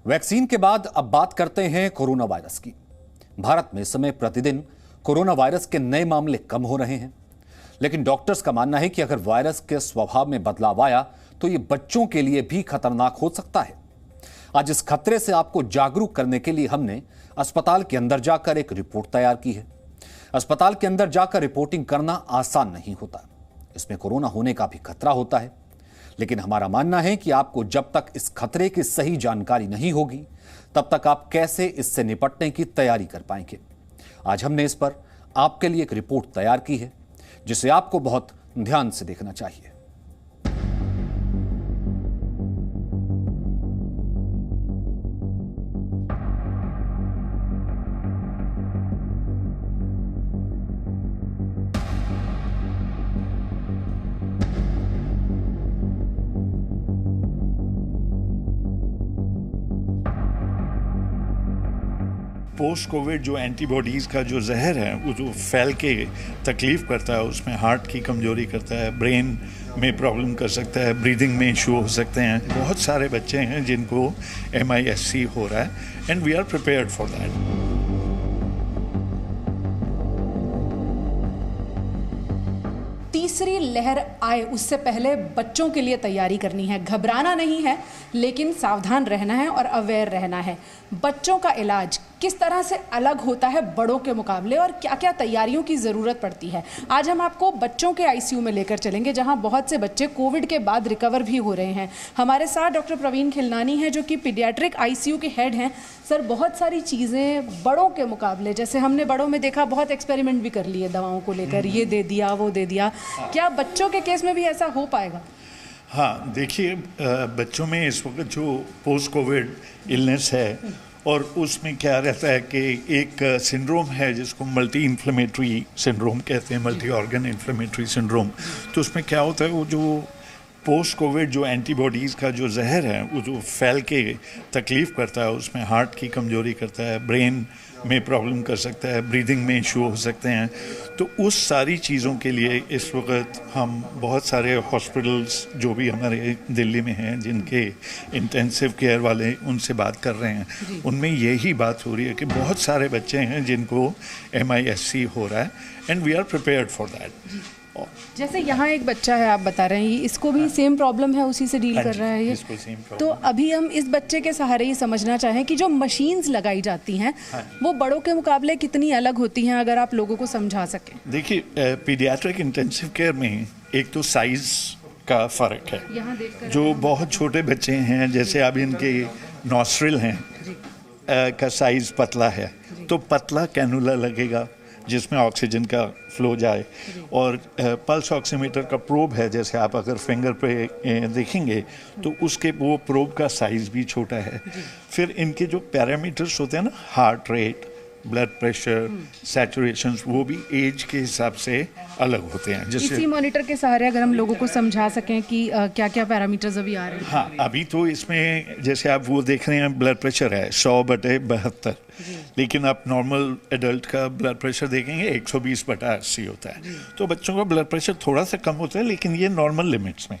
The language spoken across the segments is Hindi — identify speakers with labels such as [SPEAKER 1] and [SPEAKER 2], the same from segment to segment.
[SPEAKER 1] वैक्सीन के बाद अब बात करते हैं कोरोना वायरस की। भारत में इस समय प्रतिदिन कोरोना वायरस के नए मामले कम हो रहे हैं, लेकिन डॉक्टर्स का मानना है कि अगर वायरस के स्वभाव में बदलाव आया तो ये बच्चों के लिए भी खतरनाक हो सकता है। आज इस खतरे से आपको जागरूक करने के लिए हमने अस्पताल के अंदर जाकर एक रिपोर्ट तैयार की है। अस्पताल के अंदर जाकर रिपोर्टिंग करना आसान नहीं होता, इसमें कोरोना होने का भी खतरा होता है। लेकिन हमारा मानना है कि आपको जब तक इस खतरे की सही जानकारी नहीं होगी, तब तक आप कैसे इससे निपटने की तैयारी कर पाएंगे। आज हमने इस पर आपके लिए एक रिपोर्ट तैयार की है, जिसे आपको बहुत ध्यान से देखना चाहिए।
[SPEAKER 2] पोस्ट कोविड जो एंटीबॉडीज़ का जो जहर है वो जो फैल के तकलीफ़ करता है, उसमें हार्ट की कमज़ोरी करता है, ब्रेन में प्रॉब्लम कर सकता है, ब्रीदिंग में इशू हो सकते हैं। बहुत सारे बच्चे हैं जिनको MIS-C हो रहा है and we are prepared for that.
[SPEAKER 3] तीसरी लहर आए उससे पहले बच्चों के लिए तैयारी करनी है। घबराना नहीं है, लेकिन सावधान रहना है और अवेयर रहना है। बच्चों का इलाज किस तरह से अलग होता है बड़ों के मुकाबले और क्या क्या तैयारियों की ज़रूरत पड़ती है, आज हम आपको बच्चों के ICU में लेकर चलेंगे, जहां बहुत से बच्चे कोविड के बाद रिकवर भी हो रहे हैं। हमारे साथ डॉक्टर प्रवीण खिलनानी हैं, जो कि पीडियाट्रिक ICU के हेड हैं। सर, बहुत सारी चीज़ें बड़ों के मुकाबले, जैसे हमने बड़ों में देखा बहुत एक्सपेरिमेंट भी कर लिए दवाओं को लेकर, ये दे दिया वो दे दिया, क्या बच्चों के केस में भी ऐसा हो पाएगा?
[SPEAKER 2] हाँ, देखिए, बच्चों में इस वक्त जो पोस्ट कोविड इलनेस है और उसमें क्या रहता है कि एक सिंड्रोम है जिसको मल्टी इन्फ्लेमेटरी सिंड्रोम कहते हैं, मल्टी ऑर्गन इन्फ्लेमेटरी सिंड्रोम। तो उसमें क्या होता है, वो जो पोस्ट कोविड जो एंटीबॉडीज़ का जो जहर है वो जो फैल के तकलीफ़ करता है, उसमें हार्ट की कमज़ोरी करता है, ब्रेन में प्रॉब्लम कर सकता है, ब्रीदिंग में इशू हो सकते हैं। तो उस सारी चीज़ों के लिए इस वक्त हम बहुत सारे हॉस्पिटल्स जो भी हमारे दिल्ली में हैं, जिनके इंटेंसिव केयर वाले, उनसे बात कर रहे हैं। उनमें यही बात हो रही है कि बहुत सारे बच्चे हैं जिनको MIS-C हो रहा है and we are prepared for that.
[SPEAKER 3] जैसे यहाँ एक बच्चा है, आप बता रहे हैं इसको भी सेम प्रॉब्लम है, उसी से डील कर रहा है ये। तो अभी हम इस बच्चे के सहारे ही समझना चाहें कि जो मशीन्स लगाई जाती हैं वो बड़ों के मुकाबले कितनी अलग होती हैं, अगर आप लोगों को समझा सकें।
[SPEAKER 2] देखिए, पीडियाट्रिक इंटेंसिव केयर में एक तो साइज का फ़र्क है।
[SPEAKER 3] यहाँ देखकर
[SPEAKER 2] जो बहुत छोटे बच्चे हैं, जैसे अब इनके नॉस्ट्रिल हैं का साइज़ पतला है, तो पतला कैनुला लगेगा जिसमें ऑक्सीजन का फ्लो जाए। और पल्स ऑक्सीमीटर का प्रोब है, जैसे आप अगर फिंगर पे देखेंगे तो उसके वो प्रोब का साइज़ भी छोटा है। फिर इनके जो पैरामीटर्स होते हैं ना, heart rate, blood pressure, saturation, वो भी एज के हिसाब से अलग होते हैं। जैसे
[SPEAKER 3] इसी मॉनिटर के सहारे अगर हम लोगों को समझा सकें कि क्या क्या पैरामीटर्स अभी आ रहे हैं।
[SPEAKER 2] हाँ, अभी तो इसमें जैसे आप वो देख रहे हैं, ब्लड प्रेशर है 100/72, लेकिन आप नॉर्मल एडल्ट का ब्लड प्रेशर देखेंगे 120/80 होता है। तो बच्चों का ब्लड प्रेशर थोड़ा सा कम होता है, लेकिन ये नॉर्मल लिमिट्स में,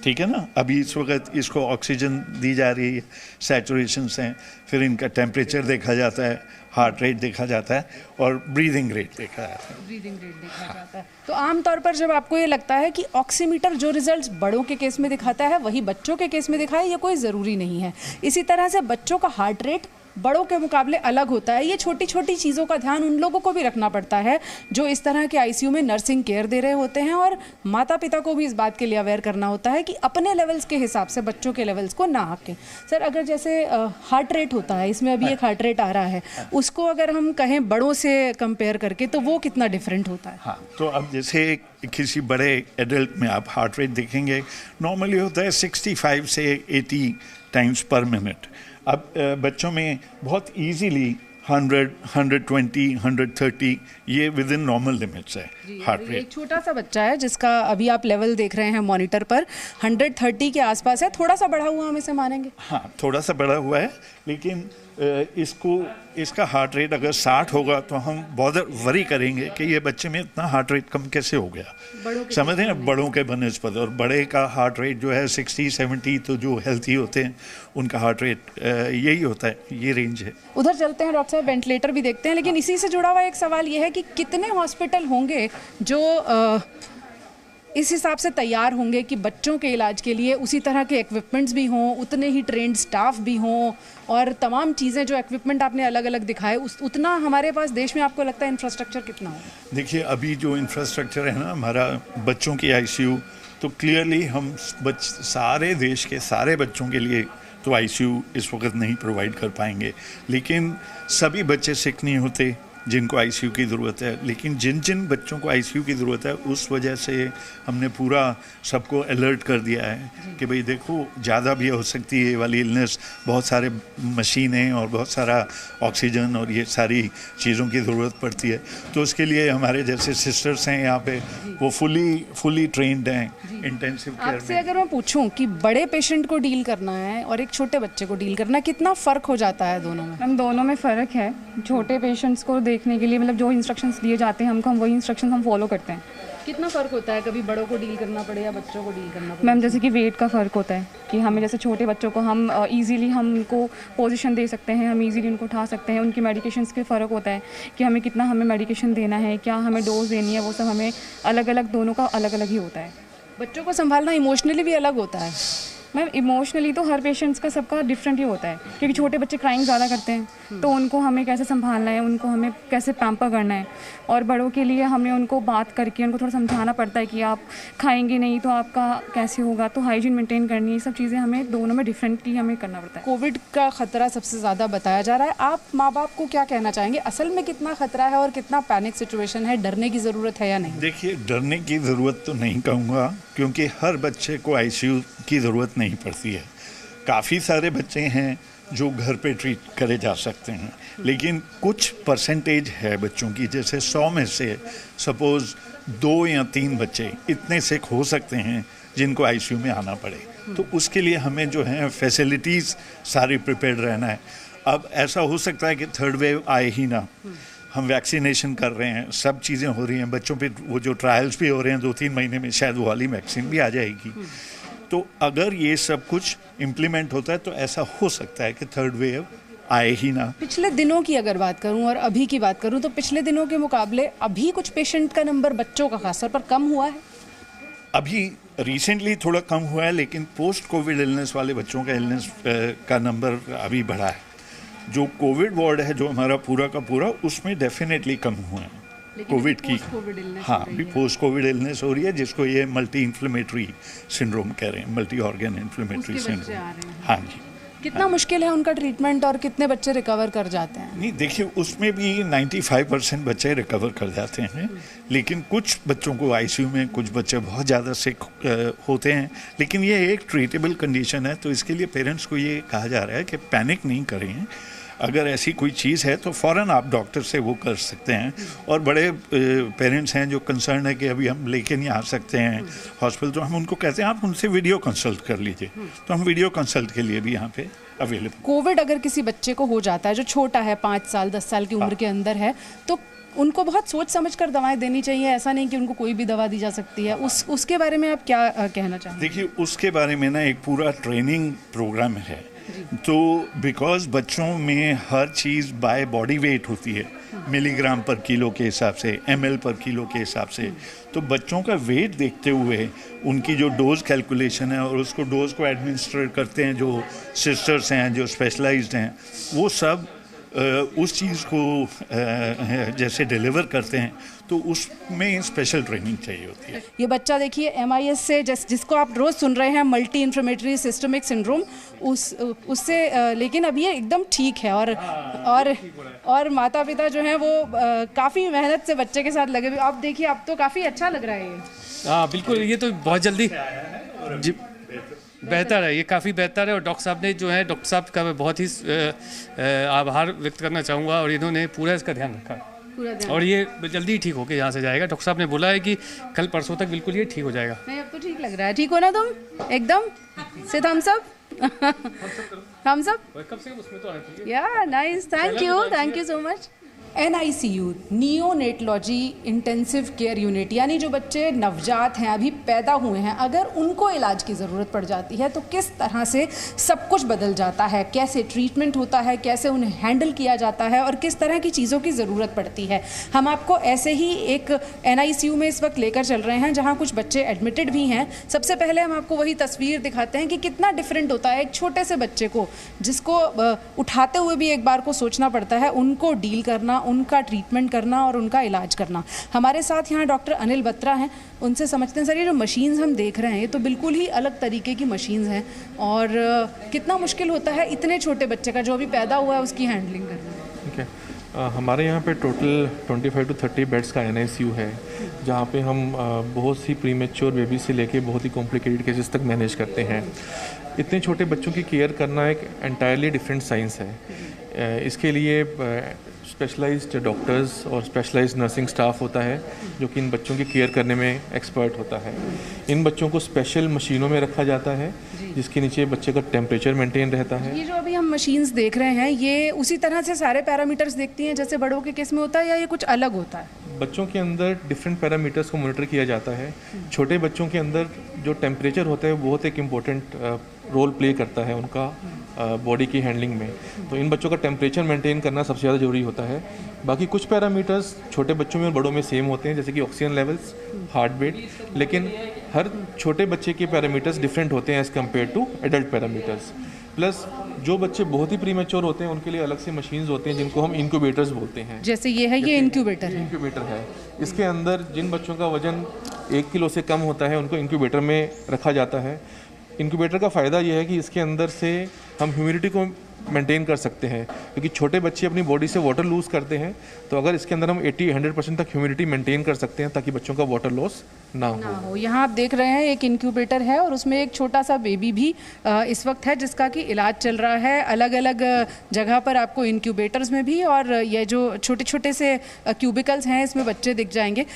[SPEAKER 2] ठीक है ना। अभी इस वक्त इसको ऑक्सीजन दी जा रही है, सैचुरेशंस हैं, फिर इनका टेम्परेचर देखा जाता है, हार्ट रेट देखा जाता है और ब्रीदिंग रेट देखा जाता है।
[SPEAKER 3] तो आमतौर पर जब आपको ये लगता है कि ऑक्सीमीटर जो रिजल्ट्स बड़ों के केस में दिखाता है वही बच्चों के केस में दिखाए, ये कोई ज़रूरी नहीं है। इसी तरह से बच्चों का हार्ट रेट बड़ों के मुकाबले अलग होता है। ये छोटी छोटी चीज़ों का ध्यान उन लोगों को भी रखना पड़ता है जो इस तरह के ICU में नर्सिंग केयर दे रहे होते हैं, और माता पिता को भी इस बात के लिए अवेयर करना होता है कि अपने लेवल्स के हिसाब से बच्चों के लेवल्स को ना आंकें। सर, अगर जैसे हार्ट रेट होता है, इसमें अभी एक हार्ट रेट आ रहा है, उसको अगर हम कहें बड़ों से कंपेयर करके, तो वो कितना डिफरेंट होता है?
[SPEAKER 2] हाँ, तो अब जैसे किसी बड़े एडल्ट में आप हार्ट रेट देखेंगे, नॉर्मली होता है 65 से 80 टाइम्स पर मिनट। अब बच्चों में बहुत इजीली 100, 120, 130 ये विद इन नॉर्मल लिमिट्स है हार्ट रेट।
[SPEAKER 3] एक छोटा सा बच्चा है जिसका अभी आप लेवल देख रहे हैं मॉनिटर पर, 130 के आसपास है, थोड़ा सा बढ़ा हुआ हम इसे मानेंगे?
[SPEAKER 2] हाँ, थोड़ा सा बढ़ा हुआ है, लेकिन इसका हार्ट रेट अगर 60 होगा तो हम बहुत वरी करेंगे कि ये बच्चे में इतना हार्ट रेट कम कैसे हो गया। समझते हैं बड़ों के बनस्पत, और बड़े का हार्ट रेट जो है 60-70, तो जो हेल्थी होते हैं उनका हार्ट रेट यही होता है, ये रेंज है।
[SPEAKER 3] उधर चलते हैं डॉक्टर साहब, वेंटिलेटर भी देखते हैं, लेकिन इसी से जुड़ा हुआ एक सवाल ये है कि कितने हॉस्पिटल होंगे जो इस हिसाब से तैयार होंगे कि बच्चों के इलाज के लिए उसी तरह के इक्विपमेंट्स भी हों, उतने ही ट्रेंड स्टाफ भी हों, और तमाम चीज़ें जो इक्विपमेंट आपने अलग अलग दिखाए उतना हमारे पास देश में आपको लगता है इंफ्रास्ट्रक्चर कितना हो?
[SPEAKER 2] देखिए, अभी जो इंफ्रास्ट्रक्चर है ना हमारा बच्चों की आईसीयू, तो क्लियरली हम सारे देश के सारे बच्चों के लिए तो आईसीयू इस वक्त नहीं प्रोवाइड कर पाएंगे, लेकिन सभी बच्चे सिक नहीं होते जिनको आईसीयू की ज़रूरत है। लेकिन जिन जिन बच्चों को आईसीयू की ज़रूरत है उस वजह से हमने पूरा सबको अलर्ट कर दिया है कि भाई देखो, ज़्यादा भी हो सकती है ये वाली इलनेस, बहुत सारे मशीनें और बहुत सारा ऑक्सीजन और ये सारी चीज़ों की ज़रूरत पड़ती है। तो उसके लिए हमारे जैसे सिस्टर्स हैं यहाँ पे, वो फुली ट्रेंड हैं इंटेंसिव केयर में।
[SPEAKER 3] आपसे अगर मैं पूछूं कि बड़े पेशेंट को डील करना है और एक छोटे बच्चे को डील करना, कितना फ़र्क हो जाता है दोनों में?
[SPEAKER 4] मैम, दोनों में फ़र्क है। छोटे पेशेंट्स को देखने के लिए मतलब जो इंस्ट्रक्शंस दिए जाते हैं हमको, हम वही इंस्ट्रक्शंस हम फॉलो करते हैं।
[SPEAKER 3] कितना फ़र्क होता है, कभी बड़ों को डील करना पड़े या बच्चों को डील करना पड़े?
[SPEAKER 4] मैम, जैसे कि वेट का फ़र्क होता है कि हमें जैसे छोटे बच्चों को हम इजीली हम उनको पोजीशन दे सकते हैं, हम इजीली उनको उठा सकते हैं। उनके मेडिकेशंस के फ़र्क होता है कि हमें कितना हमें मेडिकेशन देना है, क्या हमें डोज देनी है, वो सब हमें अलग अलग, दोनों का अलग अलग ही होता है।
[SPEAKER 3] बच्चों को संभालना इमोशनली भी अलग होता है?
[SPEAKER 4] मैम, इमोशनली तो हर पेशेंट्स का सबका डिफरेंट ही होता है, क्योंकि छोटे बच्चे क्राइंग ज़्यादा करते हैं तो उनको हमें कैसे संभालना है, उनको हमें कैसे पैम्पर करना है, और बड़ों के लिए हमें उनको बात करके उनको थोड़ा समझाना पड़ता है कि आप खाएंगे नहीं तो आपका कैसे होगा, तो हाइजीन मेंटेन करनी है, ये सब चीज़ें हमें दोनों में डिफरेंटली हमें करना पड़ता है।
[SPEAKER 3] कोविड का खतरा सबसे ज़्यादा बताया जा रहा है, आप माँ बाप को क्या कहना चाहेंगे, असल में कितना खतरा है और कितना पैनिक सिचुएशन है, डरने की ज़रूरत है या नहीं?
[SPEAKER 2] देखिए, डरने की ज़रूरत तो नहीं कहूँगा, क्योंकि हर बच्चे को आईसीयू की ज़रूरत नहीं पड़ती है। काफ़ी सारे बच्चे हैं जो घर पे ट्रीट करे जा सकते हैं, लेकिन कुछ परसेंटेज है बच्चों की, जैसे 100 में से सपोज़ 2 या 3 बच्चे इतने सिक हो सकते हैं जिनको आईसीयू में आना पड़े। तो उसके लिए हमें जो है फैसिलिटीज़ सारी प्रिपेयर्ड रहना है। अब ऐसा हो सकता है कि थर्ड वेव आए ही ना, हम वैक्सीनेशन कर रहे हैं, सब चीज़ें हो रही हैं, बच्चों पे वो जो ट्रायल्स भी हो रहे हैं, 2-3 महीने में शायद वो वाली वैक्सीन भी आ जाएगी। तो अगर ये सब कुछ इम्प्लीमेंट होता है तो ऐसा हो सकता है कि थर्ड वेव आए ही ना।
[SPEAKER 3] पिछले दिनों की अगर बात करूं और अभी की बात करूं तो पिछले दिनों के मुकाबले अभी कुछ पेशेंट का नंबर बच्चों का खासतौर पर कम हुआ है?
[SPEAKER 2] अभी रिसेंटली थोड़ा कम हुआ है, लेकिन पोस्ट कोविड इलनेस वाले बच्चों का इलनेस का नंबर अभी बढ़ा है। जो कोविड वार्ड है जो हमारा पूरा का पूरा, उसमें डेफिनेटली कम हुआ है कोविड की। हाँ, अभी पोस्ट कोविड इलनेस हो रही है, जिसको ये मल्टी इन्फ्लेमेटरी सिंड्रोम कह रहे हैं, मल्टी ऑर्गन इन्फ्लेमेटरी सिंड्रोम। हाँ जी।
[SPEAKER 3] कितना मुश्किल है उनका ट्रीटमेंट और कितने बच्चे रिकवर कर जाते हैं?
[SPEAKER 2] नहीं, देखिए, उसमें भी 95% बच्चे रिकवर कर जाते हैं, लेकिन कुछ बच्चों को आईसीयू में, कुछ बच्चे बहुत ज़्यादा सिक होते हैं, लेकिन ये एक ट्रीटेबल कंडीशन है। तो इसके लिए पेरेंट्स को ये कहा जा रहा है कि पैनिक नहीं करें, अगर ऐसी कोई चीज़ है तो फ़ौरन आप डॉक्टर से वो कर सकते हैं। और बड़े पेरेंट्स हैं जो कंसर्न है कि अभी हम लेके नहीं आ सकते हैं हॉस्पिटल, तो हम उनको कहते हैं आप उनसे वीडियो कंसल्ट कर लीजिए, तो हम वीडियो कंसल्ट के लिए भी यहाँ पे अवेलेबल।
[SPEAKER 3] कोविड अगर किसी बच्चे को हो जाता है जो छोटा है, 5 साल 10 साल की उम्र के अंदर है, तो उनको बहुत सोच समझ कर दवाएं देनी चाहिए, ऐसा नहीं कि उनको कोई भी दवा दी जा सकती है। उसके बारे में आप क्या कहना चाहेंगे?
[SPEAKER 2] देखिए, उसके बारे में ना एक पूरा ट्रेनिंग प्रोग्राम है। तो बिकॉज बच्चों में हर चीज़ बाय बॉडी वेट होती है, मिलीग्राम पर किलो के हिसाब से, ml पर किलो के हिसाब से, तो बच्चों का वेट देखते हुए उनकी जो डोज कैलकुलेशन है और उसको डोज को एडमिनिस्ट्रेट करते हैं जो सिस्टर्स हैं, जो स्पेशलाइज्ड हैं, वो सब उस चीज़ को जैसे डिलीवर करते हैं, तो उसमें स्पेशल ट्रेनिंग चाहिए होती है।
[SPEAKER 3] ये बच्चा देखिए MIS से जिसको आप रोज़ सुन रहे हैं, मल्टी इन्फ्लेमेटरी सिस्टमिक सिंड्रोम, उससे लेकिन अभी ये एकदम ठीक है। और माता पिता जो हैं वो काफ़ी मेहनत से बच्चे के साथ लगे हुए। आप देखिए, अब तो काफ़ी अच्छा लग रहा है ये।
[SPEAKER 5] हाँ बिल्कुल, ये तो बहुत जल्दी जी बेहतर है, ये काफ़ी बेहतर है। और डॉक्टर साहब ने जो है, डॉक्टर साहब का मैं बहुत ही आभार व्यक्त करना चाहूँगा, और इन्होंने पूरा इसका ध्यान रखा और ये जल्दी ठीक होकर यहाँ से जाएगा। डॉक्टर साहब ने बोला है कि कल परसों तक बिल्कुल ये ठीक हो जाएगा।
[SPEAKER 3] नहीं, अब तो ठीक लग रहा है। ठीक हो ना तुम एकदम से? Thumbs up, thumbs up. या nice, thank you so much. NICU, neonatology intensive care unit, यानी जो बच्चे नवजात हैं, अभी पैदा हुए हैं, अगर उनको इलाज की ज़रूरत पड़ जाती है तो किस तरह से सब कुछ बदल जाता है, कैसे ट्रीटमेंट होता है, कैसे उन्हें हैंडल किया जाता है और किस तरह की चीज़ों की ज़रूरत पड़ती है। हम आपको ऐसे ही एक NICU में इस वक्त लेकर चल रहे हैं जहाँ कुछ बच्चे एडमिटेड भी हैं। सबसे पहले हम आपको वही तस्वीर दिखाते हैं कि कितना डिफरेंट होता है एक छोटे से बच्चे को, जिसको उठाते हुए भी एक बार को सोचना पड़ता है, उनको डील करना, उनका ट्रीटमेंट करना और उनका इलाज करना। हमारे साथ यहाँ डॉक्टर अनिल बत्रा हैं, उनसे समझते हैं। सर, ये जो मशीन्स हम देख रहे हैं ये तो बिल्कुल ही अलग तरीके की मशीन्स हैं, और कितना मुश्किल होता है इतने छोटे बच्चे का जो अभी पैदा हुआ है उसकी हैंडलिंग करना?
[SPEAKER 6] ठीक है, हमारे यहाँ पे टोटल 25 to 30 बेड्स का NICU है, जहाँ पे हम बहुत सी प्रीमेच्योर बेबी से लेके बहुत ही कॉम्प्लिकेटेड केसेस तक मैनेज करते हैं। इतने छोटे बच्चों की केयर करना एक एंटायरली डिफरेंट साइंस है। इसके लिए स्पेशलाइज्ड डॉक्टर्स और स्पेशलाइज्ड नर्सिंग स्टाफ होता है जो कि इन बच्चों की केयर करने में एक्सपर्ट होता है। इन बच्चों को स्पेशल मशीनों में रखा जाता है जिसके नीचे बच्चे का टेम्परेचर मेंटेन रहता है।
[SPEAKER 3] ये जो अभी हम मशीन्स देख रहे हैं ये उसी तरह से सारे पैरामीटर्स देखती हैं जैसे बड़ों के केस में होता है, या ये कुछ अलग होता है?
[SPEAKER 6] बच्चों के अंदर डिफरेंट पैरामीटर्स को मॉनिटर किया जाता है। छोटे बच्चों के अंदर जो टेम्परेचर होता है वो बहुत एक इम्पोर्टेंट रोल प्ले करता है उनका बॉडी की हैंडलिंग में। तो इन बच्चों का टेम्परेचर मेंटेन करना सबसे ज़्यादा ज़रूरी होता है। बाकी कुछ पैरामीटर्स छोटे बच्चों में और बड़ों में सेम होते हैं, जैसे कि ऑक्सीजन लेवल्स, हार्ट बीट, लेकिन हर छोटे बच्चे के पैरामीटर्स डिफरेंट होते हैं as compare to adult parameters. Plus जो बच्चे बहुत ही प्रीमेच्योर होते हैं उनके लिए अलग से मशीन्स होते हैं जिनको हम इंक्यूबेटर्स बोलते हैं।
[SPEAKER 3] जैसे ये है, ये इंक्यूबेटर है।
[SPEAKER 6] इंक्यूबेटर है, इसके अंदर जिन बच्चों का वजन 1 किलो से कम होता है उनको इंक्यूबेटर में रखा जाता है। इंक्यूबेटर का फ़ायदा यह है कि इसके अंदर से हम ह्यूमिडिटी को मेंटेन कर सकते हैं, क्योंकि छोटे बच्चे अपनी बॉडी से वाटर लूज़ करते हैं। तो अगर इसके अंदर हम 80-100% तक ह्यूमिडिटी मेंटेन कर सकते हैं ताकि बच्चों का वाटर लॉस ना हो।
[SPEAKER 3] यहाँ आप देख रहे हैं एक इंक्यूबेटर है और उसमें एक छोटा सा बेबी भी इस वक्त है जिसका कि इलाज चल रहा है। अलग अलग जगह पर आपको इंक्यूबेटर्स में भी और ये जो छोटे छोटे से क्यूबिकल्स हैं इसमें बच्चे दिख जाएंगे।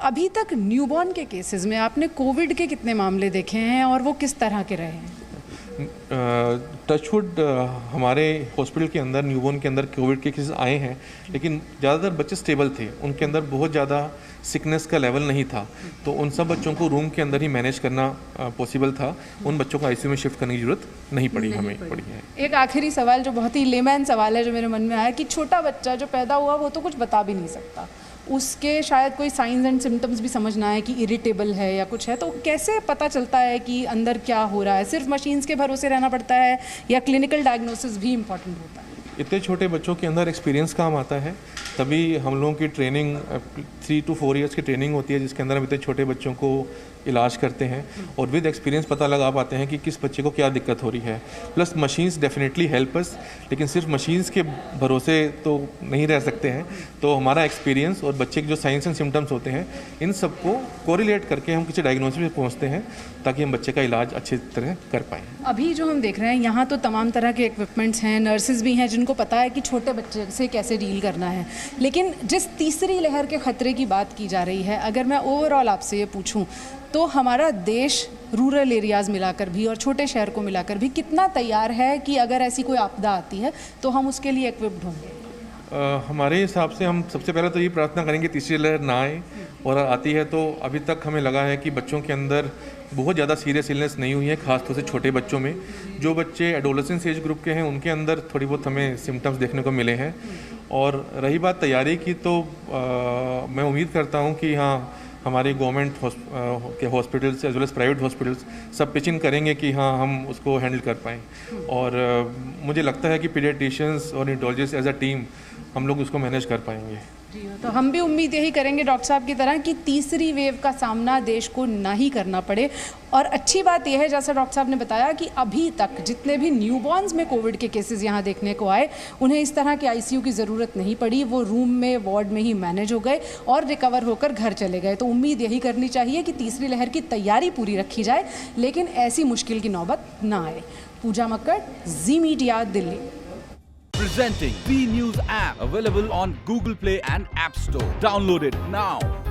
[SPEAKER 3] अभी तक न्यूबॉर्न के केसेस में आपने कोविड के कितने मामले देखे हैं और वो किस तरह के रहे हैं?
[SPEAKER 6] टचवुड हमारे हॉस्पिटल के अंदर न्यूबॉर्न के अंदर कोविड के केसेस आए हैं, लेकिन ज़्यादातर बच्चे स्टेबल थे, उनके अंदर बहुत ज़्यादा सिकनेस का लेवल नहीं था। तो उन सब बच्चों को रूम के अंदर ही मैनेज करना पॉसिबल था। उन बच्चों को ICU में शिफ्ट करने की ज़रूरत नहीं पड़ी है।
[SPEAKER 3] एक आखिरी सवाल जो बहुत ही लेमैन सवाल है जो मेरे मन में आया कि छोटा बच्चा जो पैदा हुआ वो तो कुछ बता भी नहीं सकता, उसके शायद कोई साइंस एंड सिम्टम्स भी समझना है कि इरिटेबल है या कुछ है, तो कैसे पता चलता है कि अंदर क्या हो रहा है? सिर्फ मशीन्स के भरोसे रहना पड़ता है या क्लिनिकल डायग्नोसिस भी इम्पॉर्टेंट होता है?
[SPEAKER 6] इतने छोटे बच्चों के अंदर एक्सपीरियंस काम आता है, तभी हम लोगों की ट्रेनिंग 3 to 4 ईयर्स की ट्रेनिंग होती है जिसके अंदर हम इतने छोटे बच्चों को इलाज करते हैं और विद एक्सपीरियंस पता लगा पाते हैं कि किस बच्चे को क्या दिक्कत हो रही है। Plus machines definitely help us, लेकिन सिर्फ मशीन्स के भरोसे तो नहीं रह सकते हैं। तो हमारा एक्सपीरियंस और बच्चे के जो साइंस एंड सिम्टम्स होते हैं इन सबको कोरिलेट करके हम किसी डायग्नोसिस में पहुँचते हैं ताकि हम बच्चे का इलाज अच्छी तरह कर पाएँ।
[SPEAKER 3] अभी जो हम देख रहे हैं यहाँ तो तमाम तरह के इक्विपमेंट्स हैं, नर्सेज भी हैं जिनको पता है कि छोटे बच्चे से कैसे डील करना है। लेकिन जिस तीसरी लहर के ख़तरे की बात की जा रही है, अगर मैं ओवरऑल आपसे ये पूछूं तो हमारा देश रूरल एरियाज़ मिलाकर भी और छोटे शहर को मिलाकर भी कितना तैयार है कि अगर ऐसी कोई आपदा आती है तो हम उसके लिए इक्विप्ड होंगे?
[SPEAKER 6] हमारे हिसाब से हम सबसे पहले तो ये प्रार्थना करेंगे तीसरी लहर ना आए, और आती है तो अभी तक हमें लगा है कि बच्चों के अंदर बहुत ज़्यादा सीरियस इलनेस नहीं हुई है, खासतौर से छोटे बच्चों में। जो बच्चे एडोलेसेंस एज ग्रुप के हैं उनके अंदर थोड़ी बहुत हमें सिम्टम्स देखने को मिले हैं। और रही बात तैयारी की तो मैं उम्मीद करता हूँ कि हाँ हमारे गवर्नमेंट के hospitals as well as private hospitals सब पिच इन करेंगे कि हाँ हम उसको हैंडल कर पाएँ। और मुझे लगता है कि पीडियाट्रिशियंस और न्यूरोलॉजिस्ट एज अ टीम हम लोग उसको मैनेज कर पाएंगे।
[SPEAKER 3] तो हम भी उम्मीद यही करेंगे डॉक्टर साहब की तरह कि तीसरी वेव का सामना देश को ना ही करना पड़े। और अच्छी बात यह है, जैसा डॉक्टर साहब ने बताया, कि अभी तक जितने भी न्यूबॉर्न्स में कोविड के केसेस यहाँ देखने को आए, उन्हें इस तरह के आईसीयू की ज़रूरत नहीं पड़ी। वो रूम में, वार्ड में ही मैनेज हो गए और रिकवर होकर घर चले गए। तो उम्मीद यही करनी चाहिए कि तीसरी लहर की तैयारी पूरी रखी जाए, लेकिन ऐसी मुश्किल की नौबत ना आए। Pooja Makkar, Zee media, Delhi.
[SPEAKER 7] Presenting B News app, available on Google Play and App Store. Download it now.